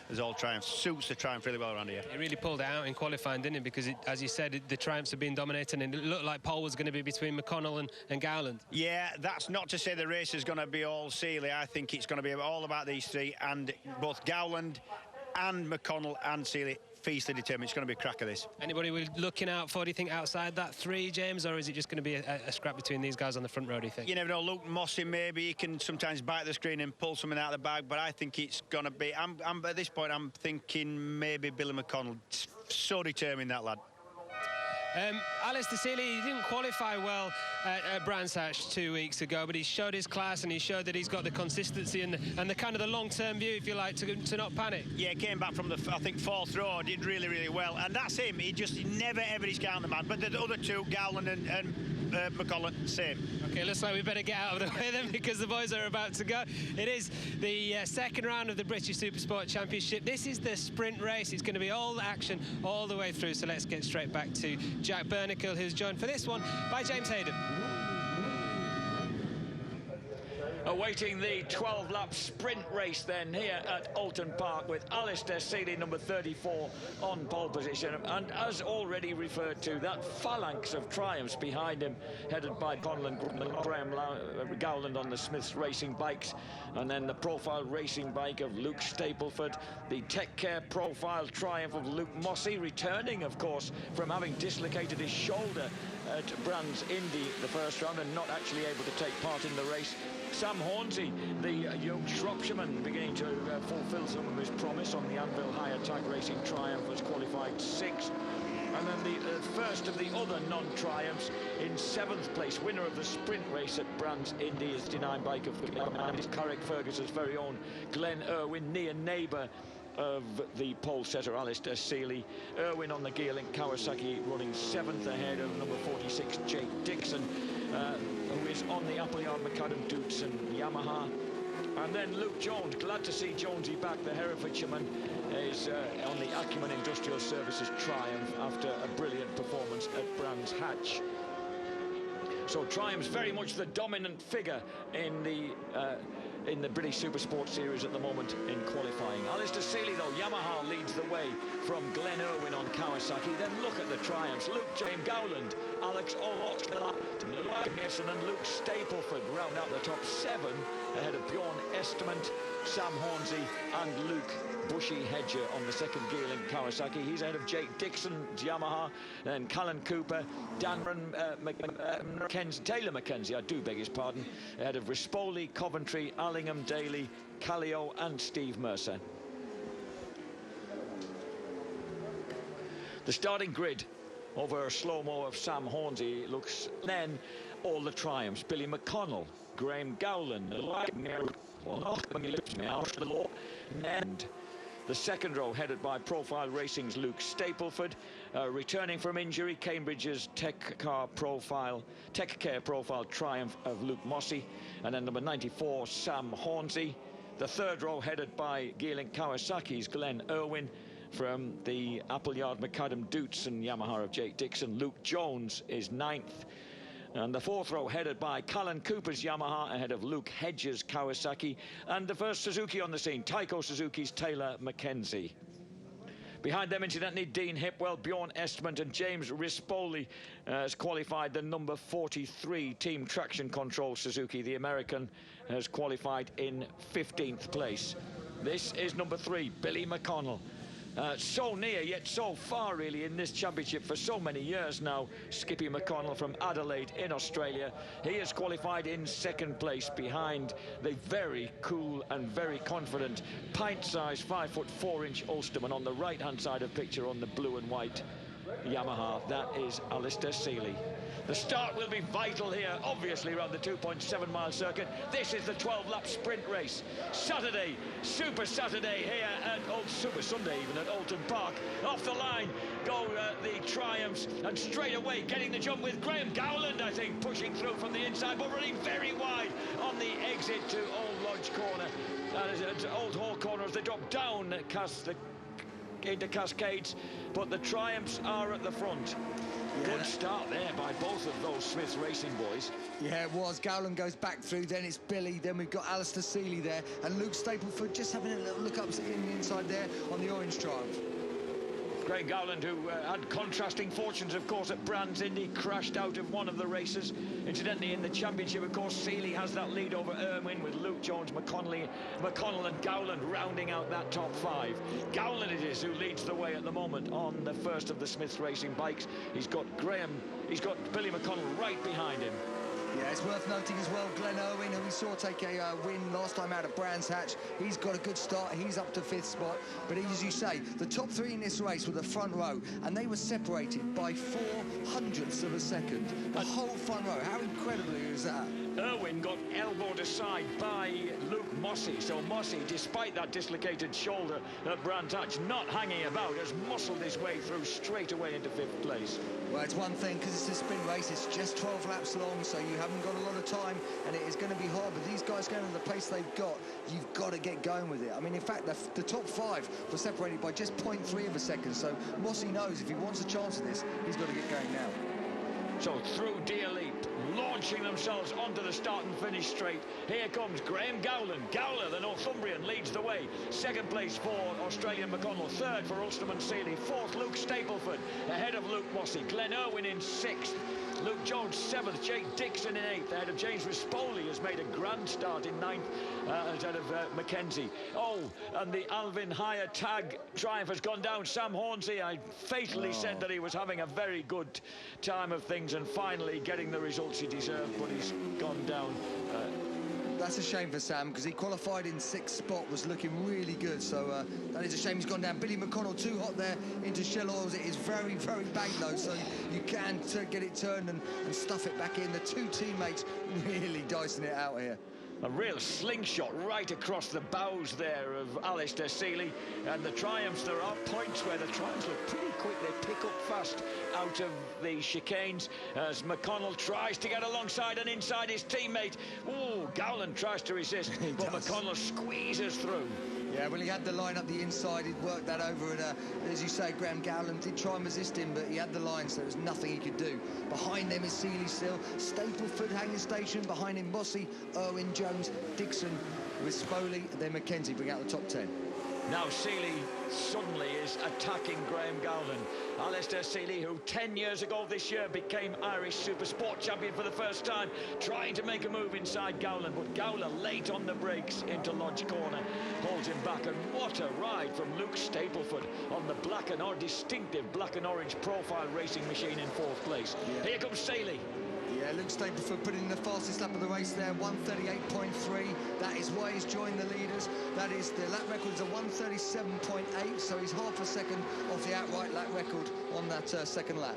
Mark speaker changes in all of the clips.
Speaker 1: as all triumphs. Suits the Triumph really well around here.
Speaker 2: It really pulled it out in qualifying, didn't it? Because, as you said, the Triumphs have been dominating, and it looked like pole was going to be between McConnell and Gowland.
Speaker 1: Yeah, that's not to say the race is going to be all Seeley. I think it's going to be all about these three, and both Gowland and McConnell and Seeley fiercely determined. It's going to be a crack of this.
Speaker 2: Anybody we're looking out for, do you think, outside that three, James, or is it just going to be a scrap between these guys on the front row, do you think?
Speaker 1: You never know. Luke Mossey, maybe he can sometimes bite the screen and pull something out of the bag, but I think it's going to be, at this point I'm thinking maybe Billy McConnell. So determined, that lad.
Speaker 2: Alistair Seeley, he didn't qualify well at Brands Hatch 2 weeks ago, but he showed his class and he showed that he's got the consistency and the kind of the long-term view, if you like, to not panic.
Speaker 1: Yeah, came back from the, I think, fourth row, did really, really well, and that's him. He just never ever discount the man. But the other two, Gowland and McConnell, same.
Speaker 2: Okay, looks like we better get out of the way then, because the boys are about to go. It is the second round of the British Supersport Championship. This is the sprint race. It's going to be all action all the way through, so let's get straight back to Jack Bernicle, who's joined for this one by James Hayden.
Speaker 3: Awaiting the 12-lap sprint race then here at Oulton Park, with Alistair Seeley, number 34, on pole position. And as already referred to, that phalanx of triumphs behind him, headed by Connell and Graham Gowland on the Smiths racing bikes. And then the profile racing bike of Luke Stapleford, the Tech Care profile triumph of Luke Mossey, returning, of course, from having dislocated his shoulder at Brands Indy the first round and not actually able to take part in the race. Sam Hornsey, the young Shropshireman, beginning to fulfil some of his promise on the Anvil High Attack Racing Triumph, was qualified 6th. And then the first of the other non-triumphs in 7th place, winner of the sprint race at Brands Indy, is denied bike of Carrick Ferguson's very own Glenn Irwin, near neighbour of the pole setter Alistair Seeley. Irwin on the Gearlink Kawasaki running 7th ahead of number 46 Jake Dixon, who is on the Appleyard McAdam Dukes and Yamaha. And then Luke Jones, glad to see Jonesy back. The Herefordshireman is on the Acumen Industrial Services Triumph after a brilliant performance at Brands Hatch. So Triumph's very much the dominant figure in the British Supersport Series at the moment in qualifying. Alistair Seeley, though, Yamaha leads the way from Glenn Irwin on Kawasaki. Then look at the triumphs. Luke James Gowland, Alex O'Loughlin, and Luke Stapleford round out the top 7 ahead of Bjorn Esterman, Sam Hornsey and Luke Bushy Hedger on the second Gearlink Kawasaki. He's ahead of Jake Dixon's Yamaha, then Callan Cooper, Taylor McKenzie, I do beg his pardon, ahead of Rispoli, Coventry, Allingham, Daly, Callio and Steve Mercer. The starting grid over a slow-mo of Sam Hornsey looks then all the triumphs. Billy McConnell, Graham Gowland, and the second row headed by Profile Racing's Luke Stapleford, returning from injury, Cambridge's Tech Care Profile triumph of Luke Mossey, and then number 94 Sam Hornsey. The third row headed by Gearlink Kawasaki's Glenn Irwin, from the Appleyard McAdam Dukes and Yamaha of Jake Dixon. Luke Jones is 9th. And the fourth row headed by Callan Cooper's Yamaha ahead of Luke Hedges' Kawasaki. And the first Suzuki on the scene, Taiko Suzuki's Taylor McKenzie. Behind them, incidentally, Dean Hipwell, Bjorn Esterman and James Rispoli has qualified. The number 43 Team Traction Control Suzuki, the American, has qualified in 15th place. This is number 3, Billy McConnell. So near yet so far really in this championship for so many years now. Skippy McConnell from Adelaide in Australia. He has qualified in 2nd place behind the very cool and very confident pint-sized 5'4" Ulsterman on the right-hand side of picture on the blue and white Yamaha. That is Alistair Seeley. The start will be vital here, obviously, around the 2.7-mile circuit. This is the 12-lap sprint race. Saturday, Super Saturday here at Super Sunday even at Oulton Park. Off the line go the triumphs, and straight away getting the jump with Graham Gowland, I think, pushing through from the inside, but running very wide on the exit to Old Lodge Corner. That is Old Hall Corner as they drop down into Cascades, but the triumphs are at the front. Good start there by both of those Smiths Racing boys.
Speaker 4: Yeah, it was. Gowland goes back through, then it's Billy, then we've got Alistair Seeley there, and Luke Stapleford just having a little look up in the inside there on the orange Triumph.
Speaker 3: Graham Gowland, who had contrasting fortunes, of course, at Brands Indy, crashed out of one of the races. Incidentally, in the championship, of course, Seeley has that lead over Irwin with Luke Jones, McConnell and Gowland rounding out that top 5. Gowland it is who leads the way at the moment on the first of the Smiths Racing bikes. He's got Billy McConnell right behind him.
Speaker 4: Yeah, it's worth noting as well, Glenn Irwin, who we saw take a win last time out of Brands Hatch. He's got a good start. He's up to 5th spot. But as you say, the top 3 in this race were the front row, and they were separated by 0.04 of a second. The whole front row. How incredibly is that?
Speaker 3: Irwin got elbowed aside by Luke Mossey. So Mossey, despite that dislocated shoulder at Brands Hatch, not hanging about, has muscled his way through straight away into 5th place.
Speaker 4: Well, it's one thing, because it's a sprint race, it's just 12 laps long, so you haven't got a lot of time, and it is going to be hard. But these guys going at the pace they've got, you've got to get going with it. I mean, in fact, the top 5 were separated by just 0.3 of a second, so Mossey knows if he wants a chance of this, he's got to get going now.
Speaker 3: So through Deer Leap, launching themselves onto the start and finish straight. Here comes Graham Gowland. Gowler, the Northumbrian, leads the way. 2nd place for Australian McConnell. 3rd for Ulster and Seeley. 4th, Luke Stapleford, ahead of Luke Mossey. Glenn Irwin in 6th. Luke Jones 7th, Jake Dixon in 8th, ahead of James Rispoli, has made a grand start in 9th, ahead of Mackenzie. Oh, and the Alvin Hire tag triumph has gone down. Sam Hornsey, I fatally said that he was having a very good time of things and finally getting the results he deserved, but he's gone down.
Speaker 4: That's a shame for Sam, because he qualified in 6th spot, was looking really good, so that is a shame he's gone down. Billy McConnell too hot there into Shell Oils. It is very, very banked though, so you can get it turned and stuff it back in. The 2 teammates really dicing it out here.
Speaker 3: A real slingshot right across the bows there of Alistair Seeley. And the Triumphs, there are points where the Triumphs look pretty quick. They pick up fast out of the chicanes as McConnell tries to get alongside and inside his teammate. Oh, Gowland tries to resist, but McConnell squeezes through.
Speaker 4: Yeah, well, he had the line up the inside. He'd worked that over, and as you say, Graham Gowland did try and resist him, but he had the line, so there was nothing he could do. Behind them is Seeley still. Stapleford hanging station. Behind him, Mossey, Irwin, Jones, Dixon, Rispoli, and then Mackenzie bring out the top 10.
Speaker 3: Now Seeley suddenly is attacking Graham Gowland. Alistair Seeley, who 10 years ago this year became Irish Supersport champion for the first time, trying to make a move inside Gowland, but Gowland late on the brakes into Lodge Corner, holds him back. And what a ride from Luke Stapleford on the distinctive black and orange profile racing machine in 4th place. Yeah. Here comes Seeley.
Speaker 4: Yeah, Luke Stapleford putting in the fastest lap of the race there, 1:38.3. That is why he's joined the leaders. That is, the lap record's a 1:37.8, so he's half a second off the outright lap record on that 2nd lap.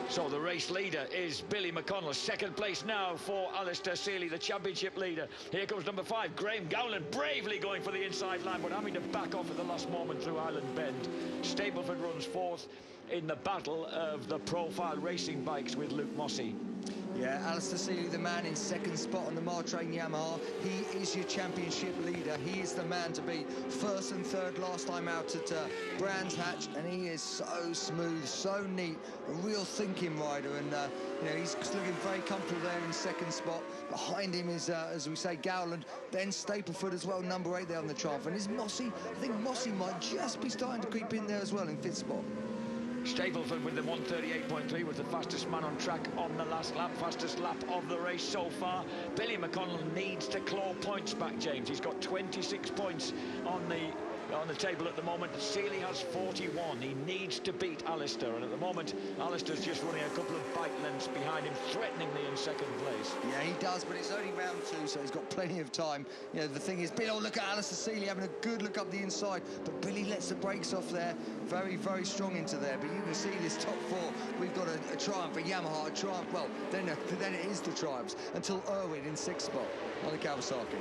Speaker 3: So the race leader is Billy McConnell. 2nd place now for Alistair Seeley, the championship leader. Here comes number 5, Graham Gowland, bravely going for the inside line, but having to back off at the last moment through Island Bend. Stapleford runs 4th in the battle of the profile racing bikes with Luke Mossey.
Speaker 4: Yeah, Alistair Seeley, the man in 2nd spot on the Martrain Yamaha. He is your championship leader. He is the man to beat. 1st and 3rd last time out at Brands Hatch, and he is so smooth, so neat, a real thinking rider. And you know, he's looking very comfortable there in 2nd spot. Behind him is, as we say, Gowland, then Stapleford as well, number 8 there on the Triumph. And is Mossey, I think Mossey might just be starting to creep in there as well in 5th spot.
Speaker 3: Stapleford with the 1:38.3 was the fastest man on track on the last lap, fastest lap of the race so far. Billy McConnell needs to claw points back, James. He's got 26 points on the table at the moment. Seeley has 41. He needs to beat Alistair, and at the moment Alistair's just running a couple of bike lengths behind him, threateningly in 2nd place.
Speaker 4: Yeah, he does, but it's only round 2, so he's got plenty of time. You know, the thing is, Bill, look at Alistair Seeley having a good look up the inside, but Billy lets the brakes off there, very, very strong into there. But you can see this top 4. We've got a Triumph, a Yamaha, a Triumph. Well, then it is the Triumphs until Irwin in 6th spot on the Kawasaki.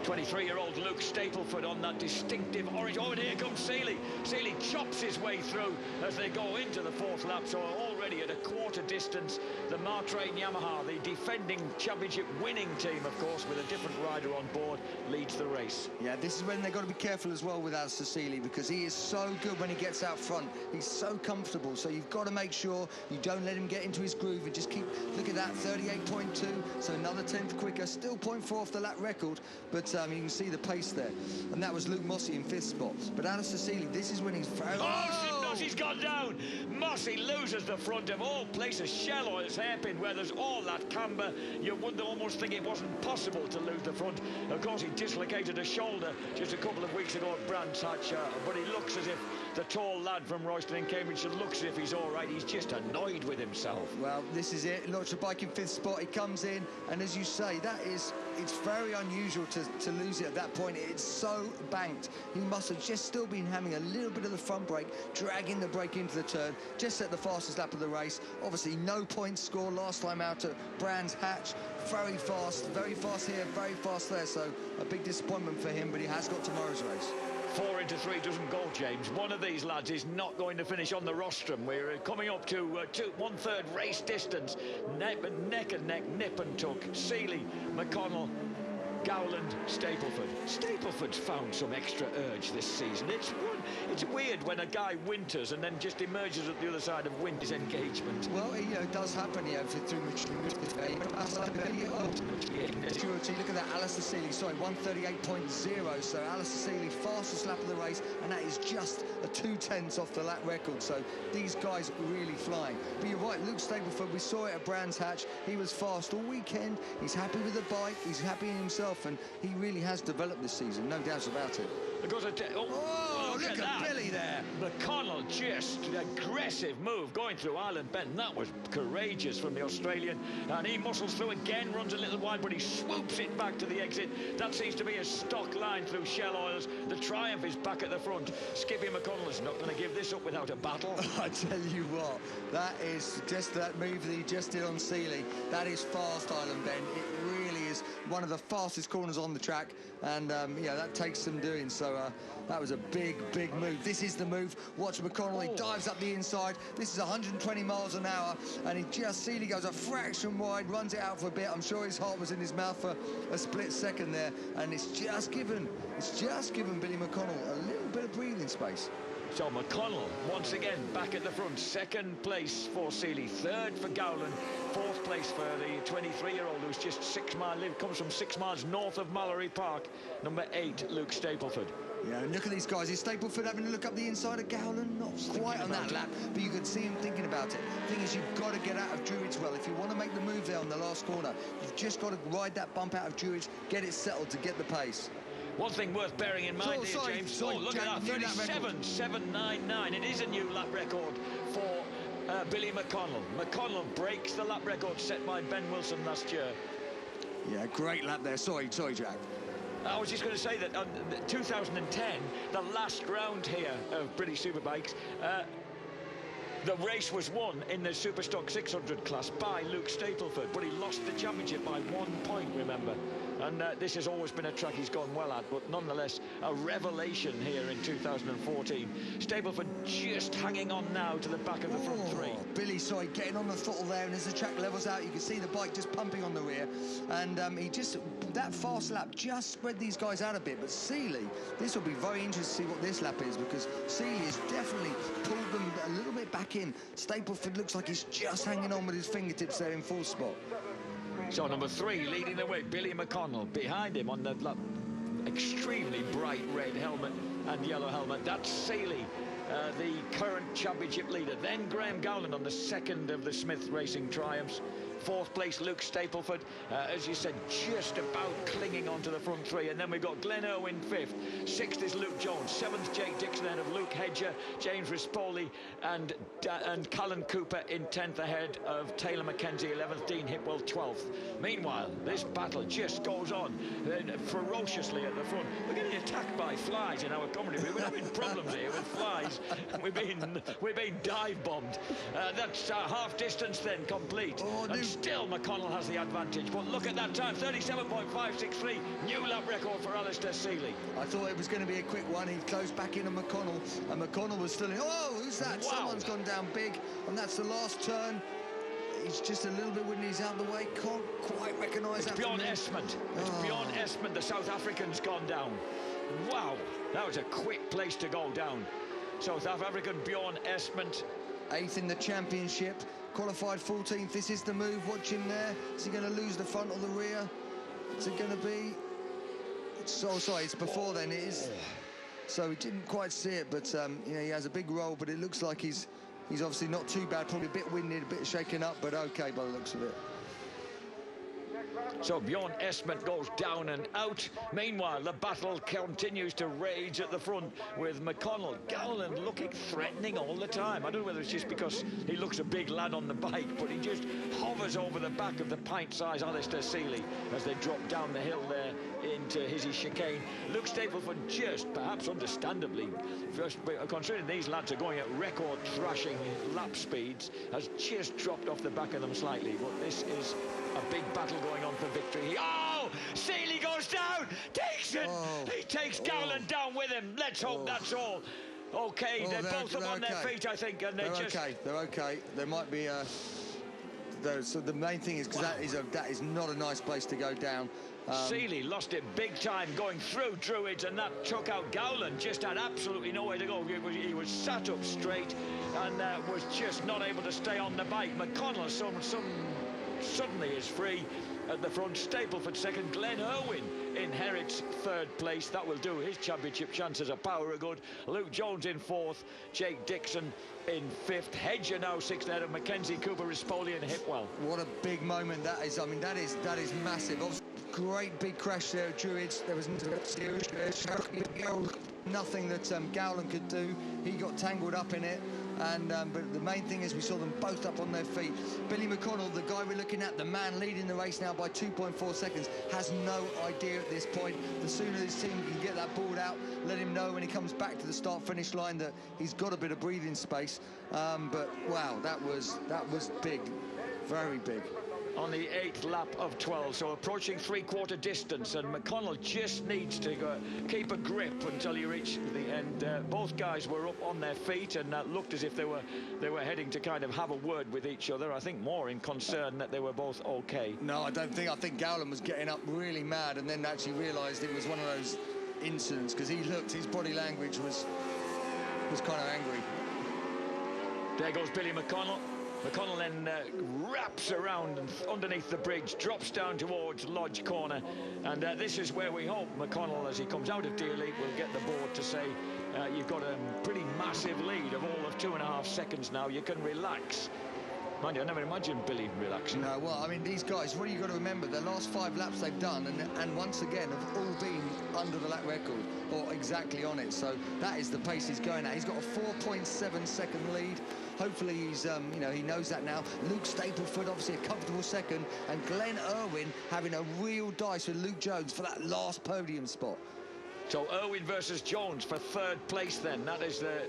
Speaker 3: 23-year-old Luke Stapleford on that distinctive orange. Oh, and here comes Seeley. Seeley chops his way through as they go into the 4th lap, so already already at a quarter distance. The Martrain Yamaha, the defending championship winning team, of course, with a different rider on board, leads the race.
Speaker 4: Yeah, this is when they've got to be careful as well with Alistair Seeley, because he is so good when he gets out front. He's so comfortable, so you've got to make sure you don't let him get into his groove and just keep, look at that, 38.2, so another 10th quicker, still 0.4 off the lap record, but you can see the pace there. And that was Luke Mossey in 5th spot. But Alistair Seeley, this is when he's very...
Speaker 3: Mossey's gone down. Mossey loses the front of all places. Shell Oil's hairpin, where there's all that camber. You would almost think it wasn't possible to lose the front. Of course, he dislocated a shoulder just a couple of weeks ago at Brands Hatch, but he looks as if the tall lad from Royston in Cambridge looks as if he's all right. He's just annoyed with himself.
Speaker 4: Well, this is it. Launched a bike in 5th spot. He comes in, and as you say, it's very unusual to lose it at that point. It's so banked. He must have just still been having a little bit of the front brake, dragging the brake into the turn, just set the fastest lap of the race. Obviously, no points scored last time out at Brands Hatch. Very fast here, very fast there. So a big disappointment for him, but he has got tomorrow's race.
Speaker 3: 4 into 3 doesn't go, James. One of these lads is not going to finish on the rostrum. We're coming up to 1/3 race distance. Neck and neck, nip and tuck. Seeley, McConnell, Gowland, Stapleford. Stapleford's found some extra urge this season. It's weird when a guy winters and then just emerges at the other side of Winter's engagement.
Speaker 4: Well, it does happen, through maturity. Look at that, Alistair Seeley, sorry, 138.0. So Alistair Seeley, fastest lap of the race, and that is just a 2/10 off the lap record. So these guys are really flying. But you're right, Luke Stapleford, we saw it at Brands Hatch. He was fast all weekend. He's happy with the bike. He's happy in himself, and he really has developed this season, no doubt about it.
Speaker 3: Because
Speaker 4: look at Billy there.
Speaker 3: McConnell, just an aggressive move going through Island Bend. That was courageous from the Australian, and he muscles through again, runs a little wide, but he swoops it back to the exit. That seems to be a stock line through Shell Oils. The Triumph is back at the front. Skippy McConnell is not going to give this up without a battle.
Speaker 4: I tell you what, that is just that move that he just did on Seeley. That is fast, Island Bend. It really is one of the fastest corners on the track, and that takes some doing. So that was a big move. This is the move. Watch McConnell. He dives up the inside. This is 120 miles an hour, and Seeley goes a fraction wide, runs it out for a bit. I'm sure his heart was in his mouth for a split second there, and it's just given Billy McConnell a little bit of breathing space.
Speaker 3: So McConnell, once again, back at the front. 2nd place for Seeley, 3rd for Gowland, 4th place for the 23-year-old who's just 6 miles, comes from 6 miles north of Mallory Park. Number 8, Luke Stapleford.
Speaker 4: Yeah, and look at these guys. Is Stapleford having to look up the inside of Gowland? Not quite on that lap, but you could see him thinking about it. The thing is, you've got to get out of Druids well. If you want to make the move there on the last corner, you've just got to ride that bump out of Druids, get it settled to get the pace.
Speaker 3: One thing worth bearing in mind here, James. Look at that, 37.799. It is a new lap record for Billy McConnell. McConnell breaks the lap record set by Ben Wilson last year.
Speaker 4: Yeah, great lap there. Sorry, Jack.
Speaker 3: I was just going to say that 2010, the last round here of British Superbikes, the race was won in the Superstock 600 class by Luke Stapleford, but he lost the championship by 1 point, remember. And this has always been a track he's gone well at, but nonetheless, a revelation here in 2014. Stapleford just hanging on now to the back of the front 3.
Speaker 4: Billy, sorry, getting on the throttle there, and as the track levels out, you can see the bike just pumping on the rear. And that fast lap just spread these guys out a bit. But Seeley, this will be very interesting to see what this lap is, because Seeley has definitely pulled them a little bit back in. Stapleford looks like he's just hanging on with his fingertips there in full spot.
Speaker 3: So number 3 leading the way, Billy McConnell. Behind him on the extremely bright red helmet and yellow helmet, that's Seeley, the current championship leader. Then Graham Gowland on the 2nd of the Smith Racing Triumphs. 4th place, Luke Stapleford, as you said, just about clinging onto the front 3. And then we've got Glenn Irwin 5th. 6th is Luke Jones. 7th, Jake Dixon ahead of Luke Hedger, James Rispoli, and Callan Cooper in 10th ahead of Taylor McKenzie 11th, Dean Hipwell 12th. Meanwhile, this battle just goes on ferociously at the front. We're getting attacked by flies in our community. We're having problems here with flies. We're being dive bombed. That's half distance then complete.
Speaker 4: Oh, new
Speaker 3: Still, McConnell has the advantage, but look at that time, 37.563, new lap record for Alistair Seeley.
Speaker 4: I thought it was going to be a quick one. He closed back in on McConnell, and McConnell was still in. Oh, who's that?
Speaker 3: Wow.
Speaker 4: Someone's gone down big, and that's the last turn. He's just a little bit when he's out of the way. Can't quite recognise that.
Speaker 3: It's Bjorn Esmond. It's Bjorn Esmond, the South African's gone down. Wow, that was a quick place to go down. South African Bjorn Esmond.
Speaker 4: 8th in the championship, qualified 14th. This is the move. Watch him there. Is he going to lose the front or the rear? Is it going to be? Oh, sorry, it's before then. It is. So he didn't quite see it, but you know, he has a big roll. But it looks like he's obviously not too bad. Probably a bit winded, a bit shaken up, but okay by the looks of it.
Speaker 3: So Bjorn Esmond goes down and out. Meanwhile, the battle continues to rage at the front with McConnell. Gowland looking threatening all the time. I don't know whether it's just because he looks a big lad on the bike, but he just hovers over the back of the pint-sized Alistair Seeley as they drop down the hill there into his chicane. Luke Stapleford just, perhaps understandably, considering these lads are going at record thrashing lap speeds, has just dropped off the back of them slightly. But this is a big battle going on for victory. Oh, Seeley goes down, takes it. He takes Gowland down with him. Let's hope that's all. Okay, they're both up on their feet, I think, and they're just
Speaker 4: okay. They're okay. There might be so the main thing is because that is not a nice place to go down.
Speaker 3: Seeley lost it big time going through Druids, and that took out Gowland. Just had absolutely nowhere to go. He was sat up straight and was just not able to stay on the bike. McConnell suddenly is free at the front. Stapleford second. Glenn Irwin inherits third place. That will do. His championship chances of power are good. Luke Jones in fourth. Jake Dixon in fifth. Hedger now sixth ahead of Mackenzie Cooper, Rispoli and Hipwell.
Speaker 4: What a big moment that is. I mean, that is massive. Great big crash there at Druids. There was nothing that Gowland could do. He got tangled up in it. And but the main thing is we saw them both up on their feet. Billy McConnell, the guy we're looking at, the man leading the race now by 2.4 seconds, has no idea at this point. The sooner his team can get that board out, let him know when he comes back to the start-finish line that he's got a bit of breathing space. But wow, that was big, very big.
Speaker 3: On the 8th lap of 12, so approaching three-quarter distance, and McConnell just needs to keep a grip until you reach the end. Both guys were up on their feet and looked as if they were heading to kind of have a word with each other. I think more in concern that they were both okay.
Speaker 4: No, I don't think. I think Gowland was getting up really mad and then actually realised it was one of those incidents, because he looked, his body language was kind of angry.
Speaker 3: There goes Billy McConnell. McConnell then wraps around and underneath the bridge, drops down towards Lodge Corner, and this is where we hope McConnell, as he comes out of Deer League, will get the board to say you've got a pretty massive lead of all of 2.5 seconds now. You can relax. Mind you, I never imagined Billy relaxing.
Speaker 4: No, well, I mean, these guys, what you've got to remember, the last 5 laps they've done, and once again, have all been under the lap record, or exactly on it. So that is the pace he's going at. He's got a 4.7 second lead. Hopefully he's, you know, he knows that now. Luke Stapleford, obviously a comfortable second, and Glenn Irwin having a real dice with Luke Jones for that last podium spot.
Speaker 3: So Irwin versus Jones for third place then. That is the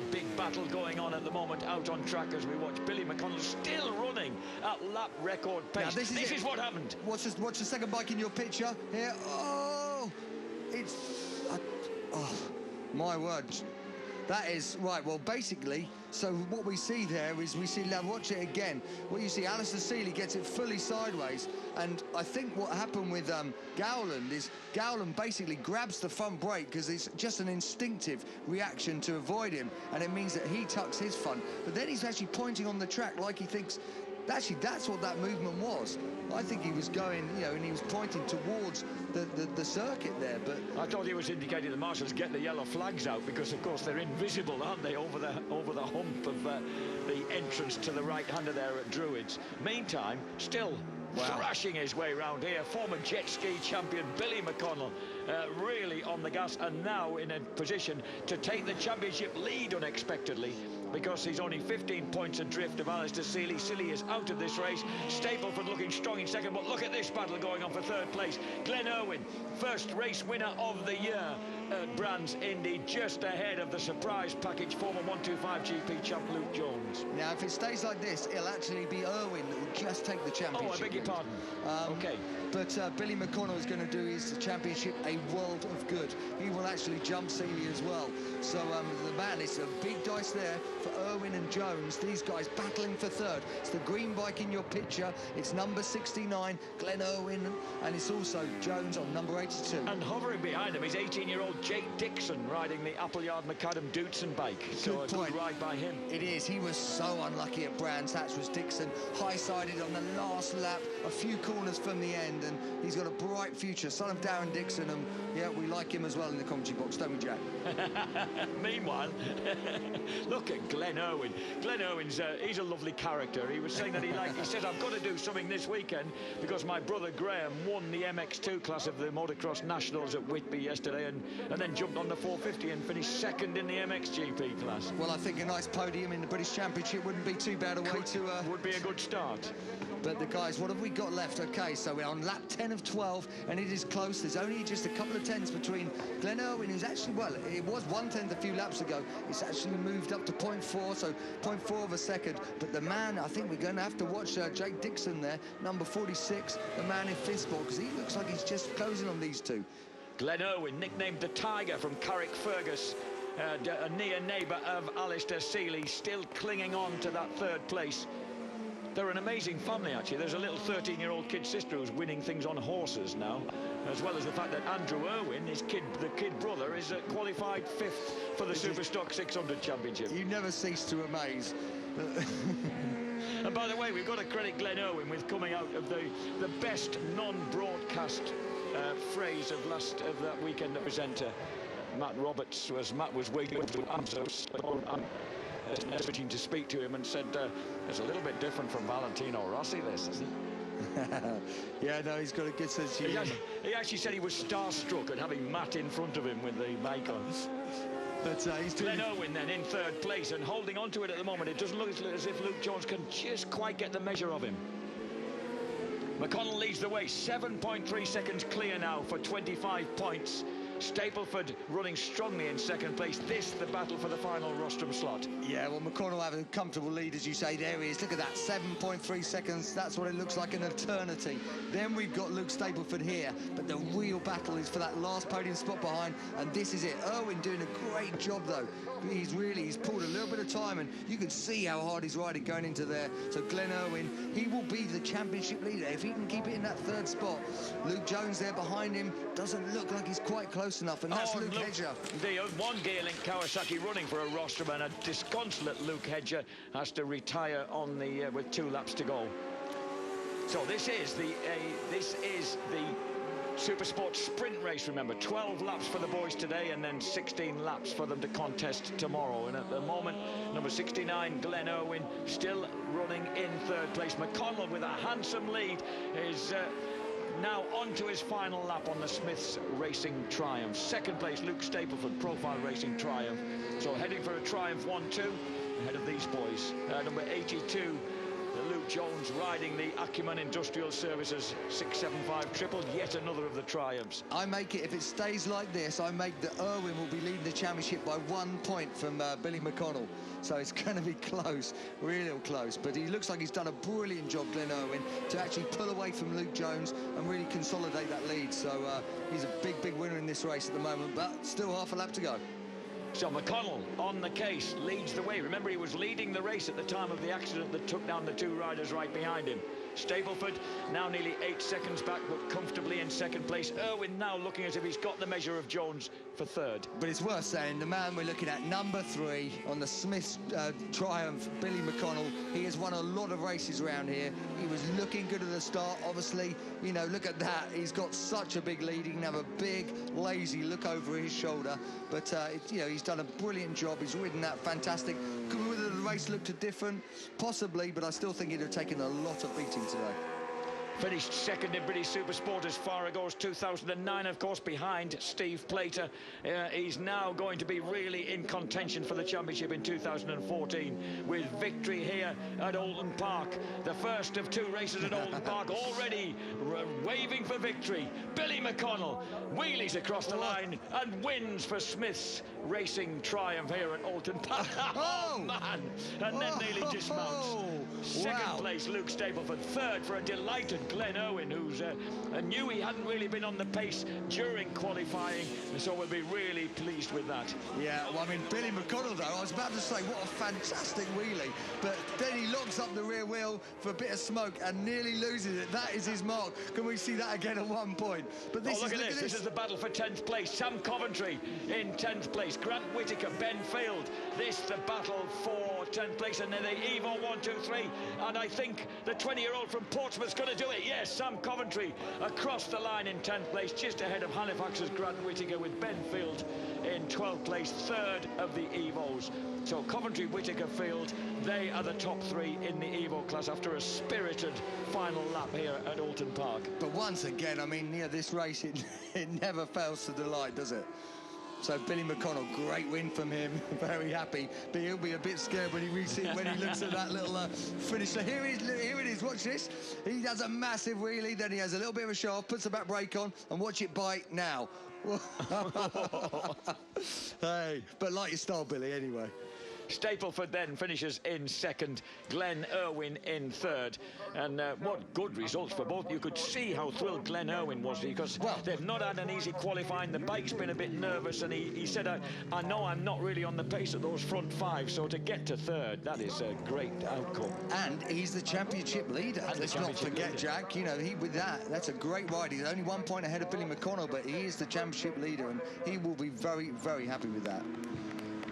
Speaker 3: big battle going on at the moment out on track as we watch Billy McConnell still running at lap record pace. Now, this is what happened.
Speaker 4: Watch the second bike in your picture here. Oh, it's... oh, my word. That is, right, well, basically, so what we see there is now watch it again. What you see, Alistair Seeley gets it fully sideways, and I think what happened with Gowland is Gowland basically grabs the front brake because it's just an instinctive reaction to avoid him, and it means that he tucks his front. But then he's actually pointing on the track like he thinks, actually, that's what that movement was. I think he was going, you know, and he was pointing towards the circuit there, but...
Speaker 3: I thought he was indicating the marshals get the yellow flags out because, of course, they're invisible, aren't they, over the hump of the entrance to the right-hander there at Druids. Meantime, still thrashing his way round here, former jet ski champion Billy McConnell really on the gas, and now in a position to take the championship lead unexpectedly, because he's only 15 points adrift of Alistair Seeley. Seeley is out of this race. Stapleford looking strong in second, but look at this battle going on for third place. Glenn Irwin, first race winner of the year at Brands Indy, just ahead of the surprise package former 125 GP champ Luke Jones.
Speaker 4: Now, if it stays like this, it'll actually be Irwin that will just take the championship.
Speaker 3: Oh, I beg your pardon. Okay.
Speaker 4: But Billy McConnell is going to do his championship a world of good. He will actually jump Seeley as well. So the man, it's a big dice there for Irwin and Jones. These guys battling for third. It's the green bike in your picture. It's number 69, Glenn Irwin, and it's also Jones on number 82.
Speaker 3: And hovering behind him is 18-year-old Jake Dixon riding the Appleyard McAdam Dootson bike. So a good ride by him.
Speaker 4: It is. He was so unlucky at Brands Hatch, was Dixon. High-sided on the last lap, a few corners from the end, and he's got a bright future. Son of Darren Dixon, and yeah, we like him as well in the commentary box, don't we, Jack?
Speaker 3: Meanwhile, look at Glenn Irwin. Glenn Irwin's he's a lovely character. He was saying that he said, I've got to do something this weekend because my brother Graham won the MX2 class of the Motocross Nationals at Whitby yesterday, and then jumped on the 450 and finished second in the MXGP class.
Speaker 4: Well, I think a nice podium in the British Championship wouldn't be too bad a way to...
Speaker 3: Would be a good start.
Speaker 4: But the guys, what have we got left? Okay, so we're on lap 10 of 12, and it is close. There's only just a couple of tenths between Glenn Irwin, who's actually, well, it was 1/10 a few laps ago. It's actually moved up to 0.4, so 0.4 of a second. But the man, I think we're going to have to watch Jake Dixon there, number 46, the man in fifth spot, because he looks like he's just closing on these two.
Speaker 3: Glenn Irwin, nicknamed the Tiger from Carrickfergus, a near neighbour of Alistair Seeley, still clinging on to that third place. They're an amazing family, actually. There's a little 13-year-old kid sister who's winning things on horses now, as well as the fact that Andrew Irwin, the kid brother, is qualified fifth for the Superstock 600 Championship.
Speaker 4: You never cease to amaze.
Speaker 3: And by the way, we've got to credit Glenn Irwin with coming out of the best non-broadcast phrase of that weekend at presenter Matt Roberts. Matt was waiting to speak to him and said, it's a little bit different from Valentino Rossi, this, isn't it?
Speaker 4: Yeah, no, he's got a good sense of humour.
Speaker 3: He actually said he was starstruck at having Matt in front of him with the mic on.
Speaker 4: But he's doing...
Speaker 3: Glenn Irwin then in third place and holding on to it at the moment. It doesn't look as if Luke Jones can just quite get the measure of him. McConnell leads the way, 7.3 seconds clear now for 25 points. Stapleford running strongly in second place. This, the battle for the final rostrum slot.
Speaker 4: Yeah, well, McConnell having a comfortable lead, as you say. There he is. Look at that, 7.3 seconds. That's what it looks like, an eternity. Then we've got Luke Stapleford here, but the real battle is for that last podium spot behind, and this is it. Irwin doing a great job, though. He's pulled a little bit of time, and you can see how hard he's riding going into there. So Glenn Irwin, he will be the championship leader if he can keep it in that third spot. Luke Jones there behind him doesn't look like he's quite close enough, and that's Luke Hedger. The
Speaker 3: one gear-link Kawasaki running for a rostrum, and a disconsolate Luke Hedger has to retire on the with 2 laps to go. So this is the Supersport sprint race, remember. 12 laps for the boys today, and then 16 laps for them to contest tomorrow. And at the moment, number 69, Glenn Irwin, still running in third place. McConnell, with a handsome lead, is now on to his final lap on the Smiths Racing Triumph. Second place, Luke Stapleford, Profile Racing Triumph. So heading for a Triumph 1-2 ahead of these boys. Number 82, Luke Jones, riding the Acumen Industrial Services 675 triple, yet another of the triumphs.
Speaker 4: I make it, if it stays like this, I make that Irwin will be leading the championship by 1 point from Billy McConnell. So it's going to be close, real close. But he looks like he's done a brilliant job, Glenn Irwin, to actually pull away from Luke Jones and really consolidate that lead. So he's a big, big winner in this race at the moment, but still half a lap to go.
Speaker 3: So McConnell on the case, leads the way. Remember, he was leading the race at the time of the accident that took down the 2 riders right behind him. Stapleford now nearly 8 seconds back, but comfortably in second place. Irwin now looking as if he's got the measure of Jones for third.
Speaker 4: But it's worth saying, the man we're looking at, number 3 on the Smiths Triumph, Billy McConnell. He has won a lot of races around here. He was looking good at the start, obviously. You know, look at that. He's got such a big lead. He can have a big, lazy look over his shoulder. But, you know, he's done a brilliant job. He's ridden that fantastic. Could whether the race looked different? Possibly, but I still think he'd have taken a lot of beating today.
Speaker 3: Finished second in British Supersport as far ago as 2009, of course, behind Steve Plater. He's now going to be really in contention for the championship in 2014 with victory here at Oulton Park. The first of 2 races at Oulton Park, already waving for victory. Billy McConnell wheelies across the line and wins for Smith's Racing triumph here at Oulton Park. Oh, man! And then nearly dismounts. Second place, Luke Stapleford. Third for a delighted Glenn Irwin, who's knew he hadn't really been on the pace during qualifying, and so we'll be really pleased with that.
Speaker 4: Yeah, well, I mean, Billy McConnell, though, I was about to say, what a fantastic wheelie, but then he locks up the rear wheel for a bit of smoke and nearly loses it. That is his mark. Can we see that again at one point? But this
Speaker 3: look at this. This is the battle for 10th place. Sam Coventry in 10th place. Grant Whitaker, Ben Field. This the battle for 10th place, and then the Evo 1, 2, 3. And I think the 20-year-old from Portsmouth's going to do it. Yes, Sam Coventry across the line in 10th place, just ahead of Halifax's Grant Whitaker, with Ben Field in 12th place, third of the Evos. So Coventry, Whitaker, Field, they are the top 3 in the Evo class after a spirited final lap here at Oulton Park.
Speaker 4: But once again, I mean, this race, it never fails to delight, does it? So Billy McConnell, great win from him. Very happy, but he'll be a bit scared when he looks at that little finish. So here it is. Watch this. He does a massive wheelie, then he has a little bit of a show off, puts the back brake on, and watch it bite now. Hey, but like your style, Billy, anyway.
Speaker 3: Stapleford then finishes in second, Glenn Irwin in third, and what good results for both. You could see how thrilled Glenn Irwin was, because they've not had an easy qualifying. The bike's been a bit nervous, and he said, I know I'm not really on the pace of those front 5, so to get to third, that is a great outcome.
Speaker 4: And he's the championship leader. Let's not forget, Jack, you know, that's a great ride. He's only 1 point ahead of Billy McConnell, but he is the championship leader, and he will be very, very happy with that.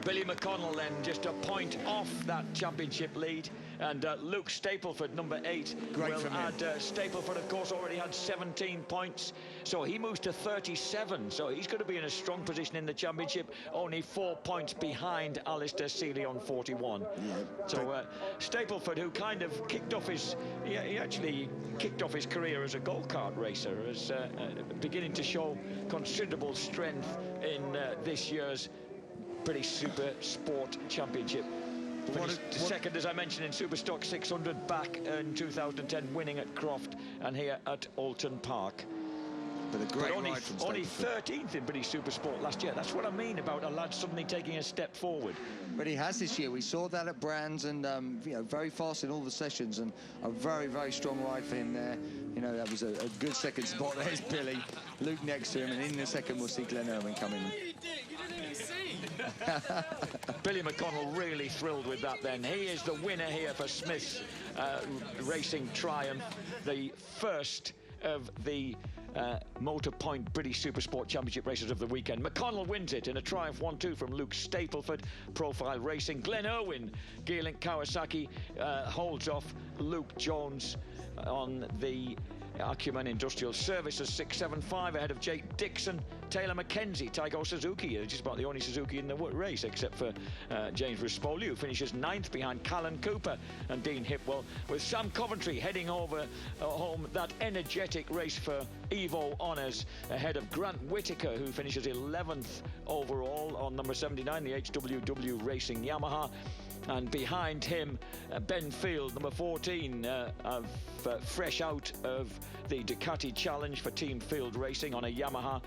Speaker 3: Billy McConnell then just a point off that championship lead, and Luke Stapleford, number 8, will add. Stapleford, of course, already had 17 points, so he moves to 37, so he's going to be in a strong position in the championship, only 4 points behind Alistair Seeley on 41. Yeah, so Stapleford, who kind of kicked off his, he actually kicked off his career as a go-kart racer, as beginning to show considerable strength in this year's British Supersport Championship. Finished second, as I mentioned, in Superstock 600 back in 2010, winning at Croft and here at Oulton Park.
Speaker 4: But a great ride from
Speaker 3: only 13th in British Supersport last year. That's what I mean about a lad suddenly taking a step forward.
Speaker 4: But he has this year. We saw that at Brands, and you know, very fast in all the sessions, and a very, very strong ride for him there. You know, that was a good second spot. There's Billy, Luke next to him, and in the second we'll see Glenn Irwin coming.
Speaker 3: Billy McConnell really thrilled with that then. He is the winner here for Smith's Racing triumph, the first of the Motor Point British Supersport Championship races of the weekend. McConnell wins it in a Triumph 1-2 from Luke Stapleford, Profile Racing. Glenn Irwin, Gearlink Kawasaki, holds off Luke Jones on the Acumen Industrial Services 675 ahead of Jake Dixon. Taylor Mackenzie, Taigo Suzuki, just about the only Suzuki in the race, except for James Rispoli, who finishes 9th behind Callan Cooper and Dean Hipwell, with Sam Coventry heading over home that energetic race for Evo Honours ahead of Grant Whitaker, who finishes 11th overall on number 79, the HWW Racing Yamaha. And behind him, Ben Field, number 14, fresh out of the Ducati Challenge for Team Field Racing on a Yamaha.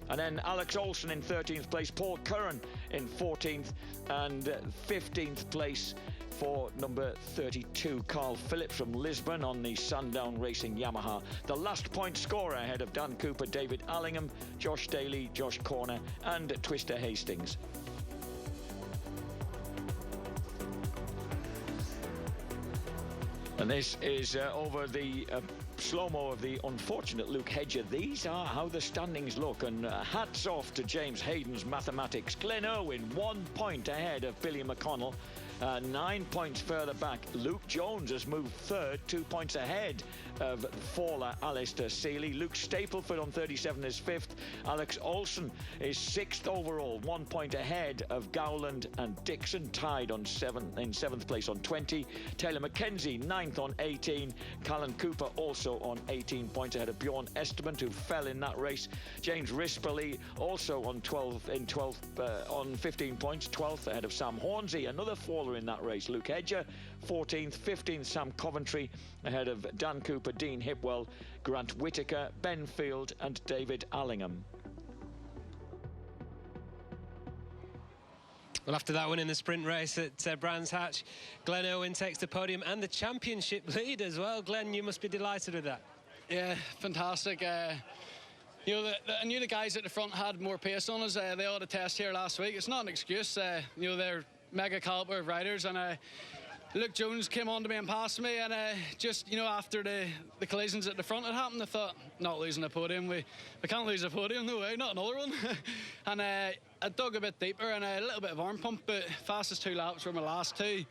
Speaker 3: And then Alex Olsen in 13th place, Paul Curran in 14th, and 15th place for number 32, Carl Phillips from Lisbon on the Sundown Racing Yamaha. The last point scorer ahead of Dan Cooper, David Allingham, Josh Daly, Josh Corner, and Twister Hastings. And this is over the slow-mo of the unfortunate Luke Hedger. These are how the standings look, and hats off to James Hayden's mathematics. Glenn Irwin 1 point ahead of Billy McConnell. 9 points further back, Luke Jones has moved third, 2 points ahead of faller Alistair Seeley. Luke Stapleford on 37 is 5th. Alex Oulton is 6th overall, 1 point ahead of Gowland and Dixon, tied on 7th place on 20. Taylor Mackenzie 9th on 18. Callan Cooper also on 18 points ahead of Bjorn Esterman, who fell in that race. James Rispoli also on 15 points, 12th ahead of Sam Hornsey, another faller in that race. Luke Hedger 14th, 15th Sam Coventry ahead of Dan Cooper, Dean Hipwell, Grant Whitaker, Ben Field and David Allingham.
Speaker 2: Well, after that win in the sprint race at Brands Hatch, Glenn Irwin takes the podium and the championship lead as well. Glenn, you must be delighted with that.
Speaker 5: Yeah, fantastic. You know, I knew the guys at the front had more pace on us. They had a test here last week. It's not an excuse. You know, they're mega caliber of riders, and Luke Jones came on to me and passed me, and just, you know, after the collisions at the front had happened, I thought, not losing a podium. We can't lose a podium, no way, not another one. And I dug a bit deeper and a little bit of arm pump, but fastest 2 laps were my last 2,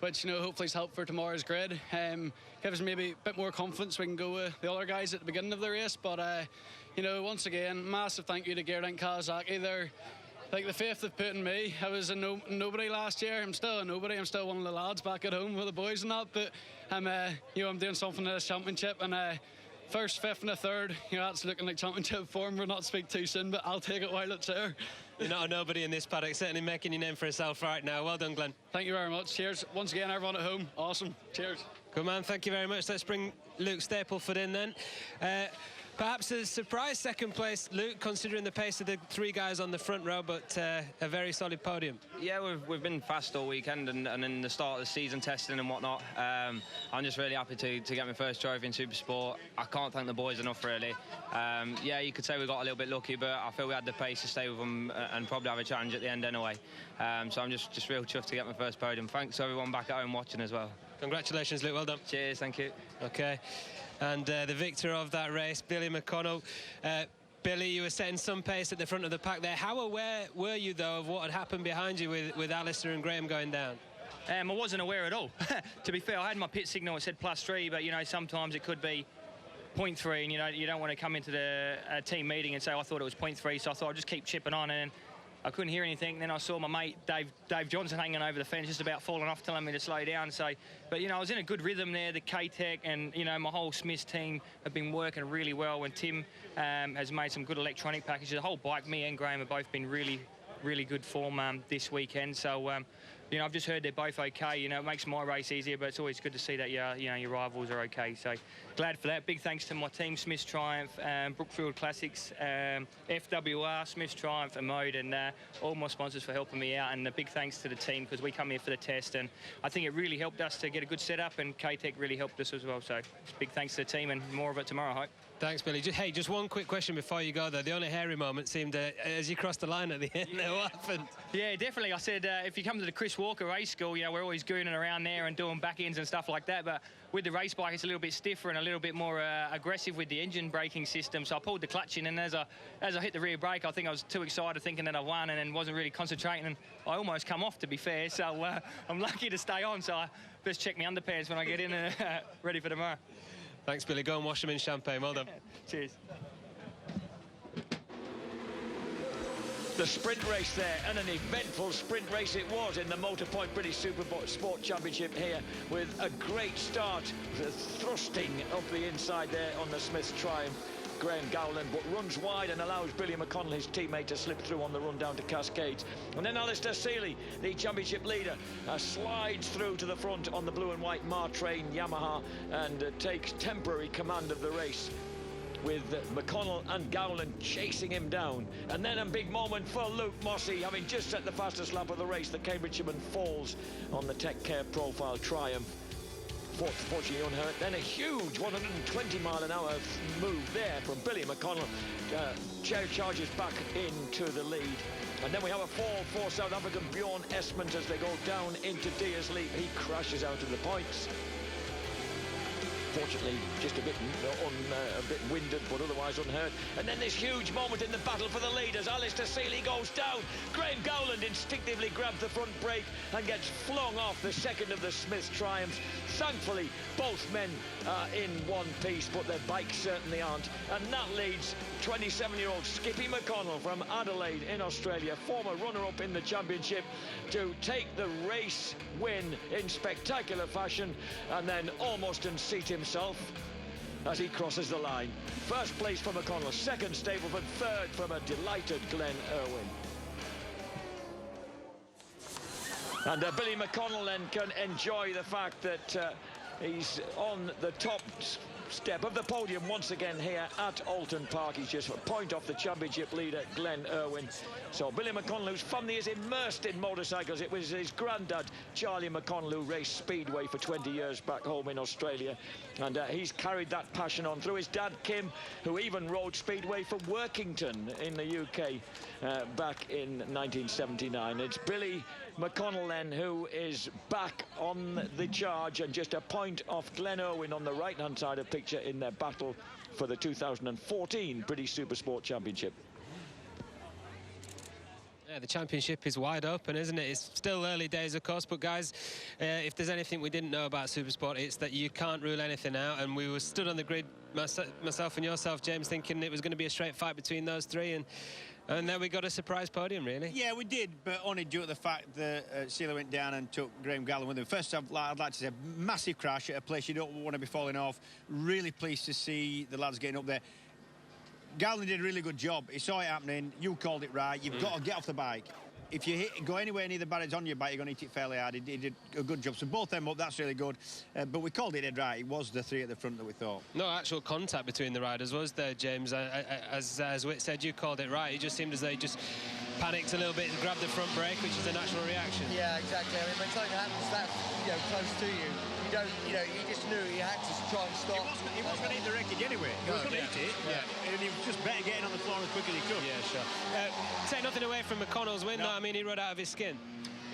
Speaker 5: which, you know, hopefully is helped for tomorrow's grid. Gives us maybe a bit more confidence we can go with the other guys at the beginning of the race. But, you know, once again, massive thank you to Geraint Kawasaki. They're like the faith they've put in me. I was a nobody last year. I'm still a nobody. I'm still one of the lads back at home with the boys and that. But you know, I'm doing something in this championship, and first, 5th and a 3rd. You know, that's looking like championship form. We'll not speak too soon, but I'll take it while it's there.
Speaker 2: You're not a nobody in this paddock, certainly making your name for yourself right now. Well done, Glenn.
Speaker 5: Thank you very much. Cheers. Once again, everyone at home. Awesome. Cheers.
Speaker 2: Good man, thank you very much. Let's bring Luke Stapleford in then. Perhaps a surprise second place, Luke, considering the pace of the 3 guys on the front row, but a very solid podium.
Speaker 6: Yeah, we've been fast all weekend, and in the start of the season testing and whatnot. I'm just really happy to get my first trophy in Supersport. I can't thank the boys enough, really. Yeah, you could say we got a little bit lucky, but I feel we had the pace to stay with them and probably have a challenge at the end anyway. So I'm just real chuffed to get my first podium. Thanks to everyone back at home watching as well.
Speaker 2: Congratulations, Luke, well done.
Speaker 6: Cheers, thank you.
Speaker 2: Okay, and the victor of that race, Billy McConnell. Billy, you were setting some pace at the front of the pack there. How aware were you, though, of what had happened behind you with Alistair and Graham going down?
Speaker 6: I wasn't aware at all. To be fair, I had my pit signal, it said +3, but, you know, sometimes it could be 0.3, and you don't want to come into the team meeting and say, I thought it was 0.3, so I thought I'd just keep chipping on, and then I couldn't hear anything. Then I saw my mate Dave Johnson hanging over the fence, just about falling off, telling me to slow down. So, but you know, I was in a good rhythm there. The K-Tech and, you know, my whole Smiths team have been working really well. And Tim has made some good electronic packages. The whole bike, me and Graham have both been really good form this weekend. So, you know, I've just heard they're both okay. You know, it makes my race easier, but it's always good to see that your rivals are okay. So glad for that. Big thanks to my team, Smiths Triumph, Brookfield Classics, FWR, Smiths Triumph and Mode, and all my sponsors for helping me out. And a big thanks to the team, because we come here for the test, and I think it really helped us to get a good setup, and K-Tech really helped us as well. So big thanks to the team, and more of it tomorrow, I hope.
Speaker 2: Thanks, Billy. Just one quick question before you go, though. The only hairy moment seemed as you crossed the line at the end.
Speaker 6: Yeah.
Speaker 2: What happened?
Speaker 6: Yeah, definitely. I said, if you come to the Chris Walker race school, you know, we're always gooning around there and doing back ends and stuff like that. But with the race bike, it's a little bit stiffer and a little bit more aggressive with the engine braking system. So I pulled the clutch in, and as I hit the rear brake, I think I was too excited thinking that I won, and then wasn't really concentrating, and I almost come off, to be fair. So I'm lucky to stay on. So I best check my underpants when I get in and ready for tomorrow.
Speaker 2: Thanks, Billy. Go and wash them in champagne. Well done.
Speaker 6: Cheers.
Speaker 3: The sprint race there, and an eventful sprint race it was in the Motorpoint British Supersport Championship here, with a great start, the thrusting up the inside there on the Smiths Triumph. Graham Gowland, but runs wide and allows Billy McConnell, his teammate, to slip through on the run down to Cascades. And then Alistair Seeley, the championship leader, slides through to the front on the blue and white Martrain Yamaha and takes temporary command of the race, with McConnell and Gowland chasing him down. And then a big moment for Luke Mossey, having just set the fastest lap of the race. The Cambridgeshireman falls on the Tech Care Profile Triumph. Fortunately unhurt. Then a huge 120-mile-an-hour move there from Billy McConnell. Charges back into the lead. And then we have a fall for South African Bjorn Esmond as they go down into Deers Leap. He crashes out of the points. Fortunately, just a bit winded, but otherwise unhurt. And then this huge moment in the battle for the leaders. Alistair Seeley goes down. Graham Gowland instinctively grabs the front brake and gets flung off the second of the Smiths triumphs. Thankfully, both men are in one piece, but their bikes certainly aren't. And that leads 27-year-old Skippy McConnell from Adelaide in Australia, former runner-up in the championship, to take the race win in spectacular fashion and then almost unseat himself as he crosses the line. First place for McConnell, second Stableford, third from a delighted Glenn Irwin. And Billy McConnell then can enjoy the fact that he's on the top step of the podium once again here at Oulton Park. He's just a point off the championship leader, Glenn Irwin. So Billy McConnell, whose family is immersed in motorcycles. It was his granddad, Charlie McConnell, who raced Speedway for 20 years back home in Australia. And he's carried that passion on through his dad, Kim, who even rode Speedway for Workington in the UK back in 1979. It's Billy McConnell then who is back on the charge and just a point off Glenn Irwin on the right-hand side of picture in their battle for the 2014 British Supersport Championship.
Speaker 2: Yeah, the championship is wide open, isn't it? It's still early days, of course, but guys, if there's anything we didn't know about Supersport, it's that you can't rule anything out, and we were stood on the grid, myself and yourself, James, thinking it was going to be a straight fight between those three, and then we got a surprise podium, really.
Speaker 1: Yeah, we did, but only due to the fact that Seeley went down and took Graham Gowland with him. First, I'd like to say, massive crash at a place you don't want to be falling off. Really pleased to see the lads getting up there. Gowland did a really good job. He saw it happening. You called it right. You've got to get off the bike. If you go anywhere near the barriers on your bike, you're going to hit it fairly hard. He did a good job. So both them up, that's really good. But we called it dead right. It was the three at the front that we thought.
Speaker 2: No actual contact between the riders, was there, James? As Whit said, you called it right. It just seemed as though he just panicked a little bit and grabbed the front brake, which is a natural reaction.
Speaker 4: Yeah, exactly. I mean, when something happens that close to you, you just knew he had to try and stop.
Speaker 1: He was going to hit the wreckage anyway. He was going to hit it. Yeah. And he was just better getting on the floor as quick as he could.
Speaker 2: Yeah, sure. Take nothing away from McConnell's win, though. I mean, he rode out of his skin.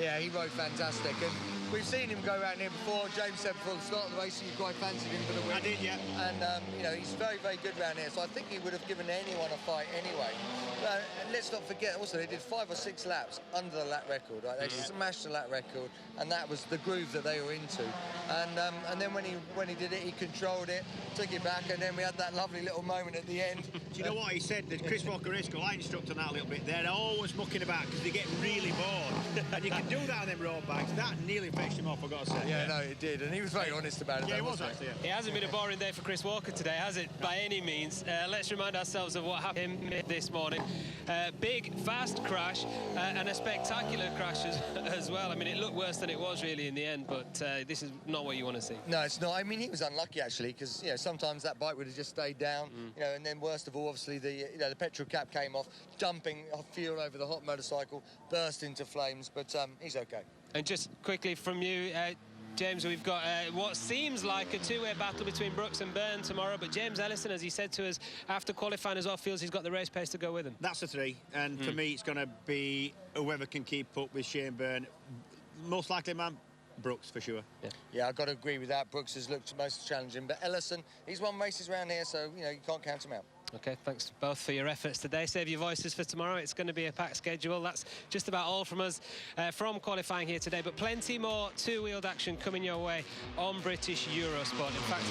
Speaker 4: Yeah, he rode fantastic. And we've seen him go around here before. James said before the start of the race he quite fancied him for the win.
Speaker 1: I did, yeah.
Speaker 4: And, he's very, very good around here. So I think he would have given anyone a fight anyway. But let's not forget, also, they did 5 or 6 laps under the lap record, right? They smashed the lap record, and that was the groove that they were into. And then when he did it, he controlled it, took it back, and then we had that lovely little moment at the end.
Speaker 1: Do you know what he said? That Chris Walker Race School, I instructed on that a little bit. They're always mucking about because they get really bored. And you can do that on them road bikes. That nearly fetched him off, I've got to say.
Speaker 4: Yeah, no, it did. And he was very honest about it.
Speaker 1: Yeah, he was actually.
Speaker 2: It hasn't been a boring day for Chris Walker today, has it? By any means. Let's remind ourselves of what happened this morning. Big, fast crash and a spectacular crash as well. I mean, it looked worse than it was really in the end, but this is not what you want to see.
Speaker 4: No, it's not. I mean, he was unlucky actually because sometimes that bike would have just stayed down. And then worst of all, obviously the petrol cap came off, dumping fuel over the hot motorcycle, burst into flames. But he's okay.
Speaker 2: And just quickly from you, James, we've got what seems like a two-way battle between Brooks and Byrne tomorrow, but James Ellison, as he said to us after qualifying as well, feels he's got the race pace to go with him.
Speaker 1: That's the three, and for me it's going to be whoever can keep up with Shane Byrne. Most likely, man, Brooks for sure.
Speaker 4: Yeah, I've got to agree with that. Brooks has looked most challenging, but Ellison, he's won races around here, so you can't count him out.
Speaker 2: OK, thanks both for your efforts today. Save your voices for tomorrow. It's going to be a packed schedule. That's just about all from us from qualifying here today, but plenty more two-wheeled action coming your way on British Eurosport. In fact,